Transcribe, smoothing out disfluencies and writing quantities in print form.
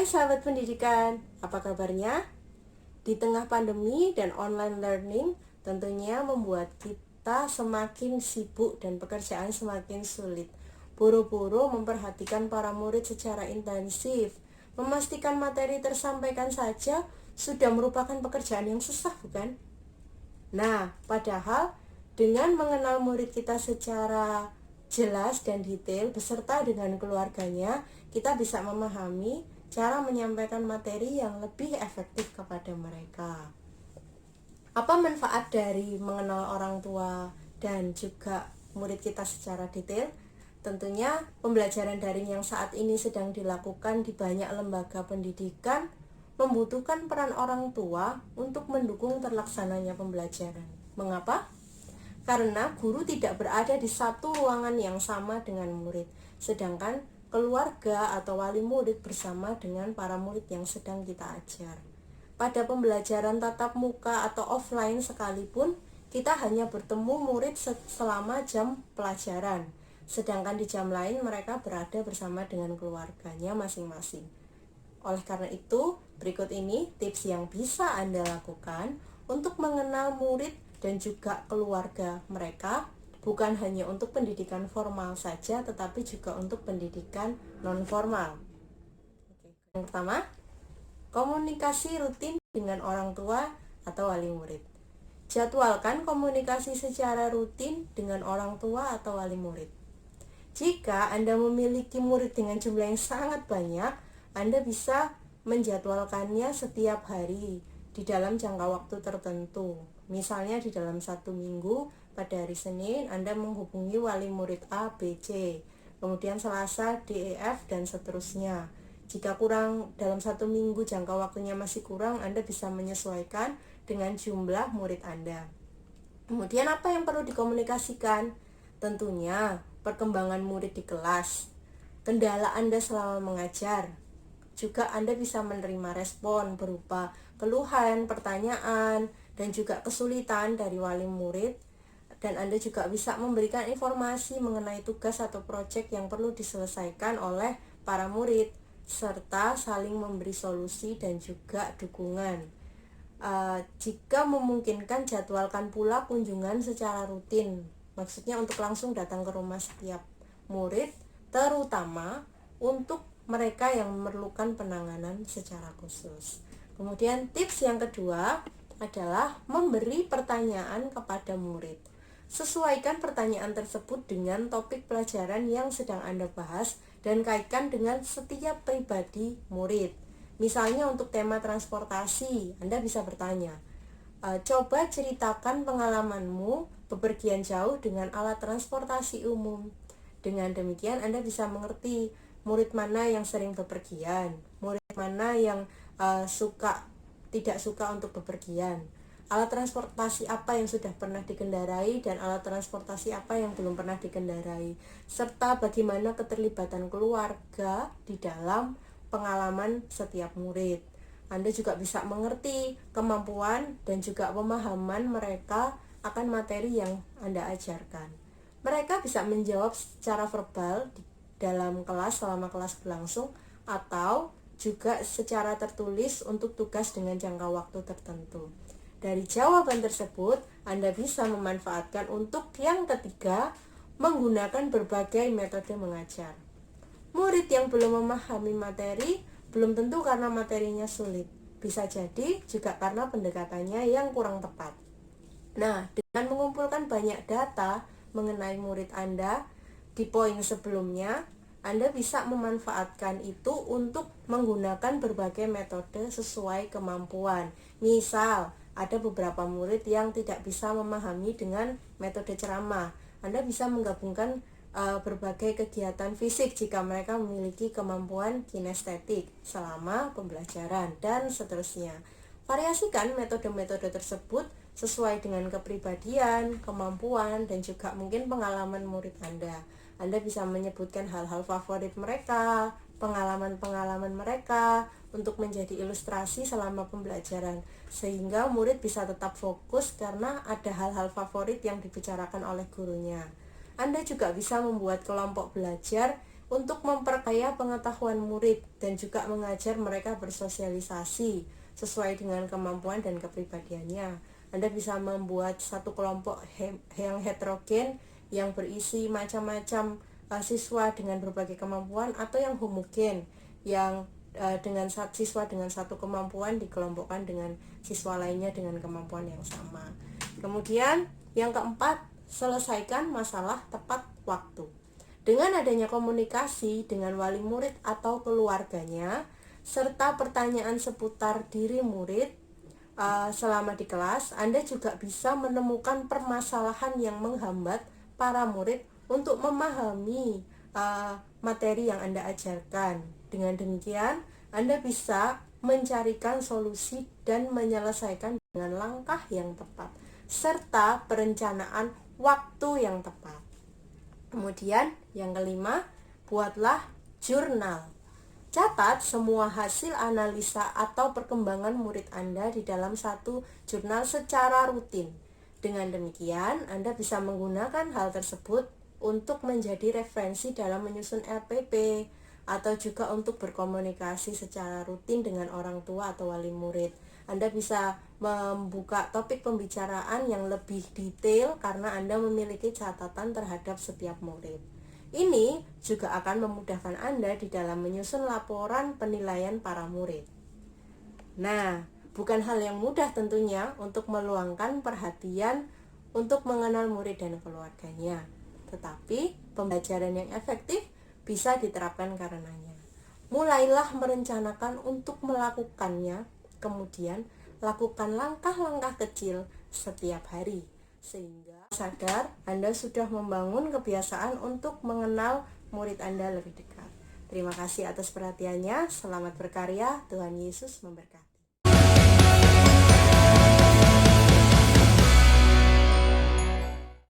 sahabat pendidikan, apa kabarnya? Di tengah pandemi dan online learning tentunya membuat kita semakin sibuk dan pekerjaan semakin sulit. Buru-buru memperhatikan para murid secara intensif, memastikan materi tersampaikan saja sudah merupakan pekerjaan yang susah, bukan? Nah, padahal dengan mengenal murid kita secara jelas dan detail beserta dengan keluarganya, kita bisa memahami cara menyampaikan materi yang lebih efektif kepada mereka. Apa manfaat dari mengenal orang tua dan juga murid kita secara detail? Tentunya pembelajaran daring yang saat ini sedang dilakukan di banyak lembaga pendidikan membutuhkan peran orang tua untuk mendukung terlaksananya pembelajaran. Mengapa? Karena guru tidak berada di satu ruangan yang sama dengan murid, sedangkan keluarga atau wali murid bersama dengan para murid yang sedang kita ajar. Pada pembelajaran tatap muka atau offline sekalipun, kita hanya bertemu murid selama jam pelajaran, sedangkan di jam lain mereka berada bersama dengan keluarganya masing-masing. Oleh karena itu, berikut ini tips yang bisa Anda lakukan untuk mengenal murid dan juga keluarga mereka, bukan hanya untuk pendidikan formal saja, tetapi juga untuk pendidikan non-formal. Yang pertama, komunikasi rutin dengan orang tua atau wali murid. Jadwalkan komunikasi secara rutin dengan orang tua atau wali murid. Jika Anda memiliki murid dengan jumlah yang sangat banyak, Anda bisa menjadwalkannya setiap hari di dalam jangka waktu tertentu. Misalnya di dalam 1 minggu, pada hari Senin Anda menghubungi wali murid A, B, C, kemudian Selasa D, E, F, dan seterusnya. Jika kurang dalam 1 minggu, jangka waktunya masih kurang, Anda bisa menyesuaikan dengan jumlah murid Anda. Kemudian apa yang perlu dikomunikasikan? Tentunya perkembangan murid di kelas, kendala Anda selama mengajar. Juga Anda bisa menerima respon berupa keluhan, pertanyaan, dan juga kesulitan dari wali murid. Dan Anda juga bisa memberikan informasi mengenai tugas atau proyek yang perlu diselesaikan oleh para murid, serta saling memberi solusi dan juga dukungan. Jika memungkinkan, jadwalkan pula kunjungan secara rutin. Maksudnya untuk langsung datang ke rumah setiap murid, terutama untuk mereka yang memerlukan penanganan secara khusus. Kemudian tips yang kedua adalah memberi pertanyaan kepada murid. Sesuaikan pertanyaan tersebut dengan topik pelajaran yang sedang Anda bahas dan kaitkan dengan setiap pribadi murid. Misalnya untuk tema transportasi, Anda bisa bertanya, coba ceritakan pengalamanmu bepergian jauh dengan alat transportasi umum. Dengan demikian Anda bisa mengerti murid mana yang sering bepergian, murid mana yang tidak suka untuk bepergian, alat transportasi apa yang sudah pernah dikendarai dan alat transportasi apa yang belum pernah dikendarai, serta bagaimana keterlibatan keluarga di dalam pengalaman setiap murid. Anda juga bisa mengerti kemampuan dan juga pemahaman mereka akan materi yang Anda ajarkan. Mereka bisa menjawab secara verbal di dalam kelas selama kelas berlangsung, atau juga secara tertulis untuk tugas dengan jangka waktu tertentu. Dari jawaban tersebut, Anda bisa memanfaatkan untuk yang ketiga, menggunakan berbagai metode mengajar. Murid yang belum memahami materi belum tentu karena materinya sulit, bisa jadi juga karena pendekatannya yang kurang tepat. Nah, dengan mengumpulkan banyak data mengenai murid Anda di poin sebelumnya, Anda bisa memanfaatkan itu untuk menggunakan berbagai metode sesuai kemampuan. Misal, ada beberapa murid yang tidak bisa memahami dengan metode ceramah. Anda bisa menggabungkan berbagai kegiatan fisik jika mereka memiliki kemampuan kinestetik selama pembelajaran, dan seterusnya. Variasikan metode-metode tersebut sesuai dengan kepribadian, kemampuan, dan juga mungkin pengalaman murid Anda. Anda bisa menyebutkan hal-hal favorit mereka, pengalaman-pengalaman mereka untuk menjadi ilustrasi selama pembelajaran, sehingga murid bisa tetap fokus karena ada hal-hal favorit yang dibicarakan oleh gurunya. Anda juga bisa membuat kelompok belajar untuk memperkaya pengetahuan murid dan juga mengajar mereka bersosialisasi sesuai dengan kemampuan dan kepribadiannya. Anda bisa membuat satu kelompok yang heterogen yang berisi macam-macam siswa dengan berbagai kemampuan, atau yang homogen yang dengan siswa dengan satu kemampuan dikelompokkan dengan siswa lainnya dengan kemampuan yang sama. Kemudian yang keempat, selesaikan masalah tepat waktu. Dengan adanya komunikasi dengan wali murid atau keluarganya, serta pertanyaan seputar diri murid selama di kelas, Anda juga bisa menemukan permasalahan yang menghambat para murid untuk memahami materi yang Anda ajarkan. Dengan demikian, Anda bisa mencarikan solusi dan menyelesaikan dengan langkah yang tepat, serta perencanaan waktu yang tepat. Kemudian yang kelima, buatlah jurnal. Catat semua hasil analisa atau perkembangan murid Anda di dalam satu jurnal secara rutin. Dengan demikian, Anda bisa menggunakan hal tersebut untuk menjadi referensi dalam menyusun LPP, atau juga untuk berkomunikasi secara rutin dengan orang tua atau wali murid. Anda bisa membuka topik pembicaraan yang lebih detail karena Anda memiliki catatan terhadap setiap murid. Ini juga akan memudahkan Anda di dalam menyusun laporan penilaian para murid. Nah, bukan hal yang mudah tentunya untuk meluangkan perhatian untuk mengenal murid dan keluarganya. Tetapi pembelajaran yang efektif bisa diterapkan karenanya. Mulailah merencanakan untuk melakukannya, kemudian lakukan langkah-langkah kecil setiap hari, sehingga sadar Anda sudah membangun kebiasaan untuk mengenal murid Anda lebih dekat. Terima kasih atas perhatiannya. Selamat berkarya. Tuhan Yesus memberkati.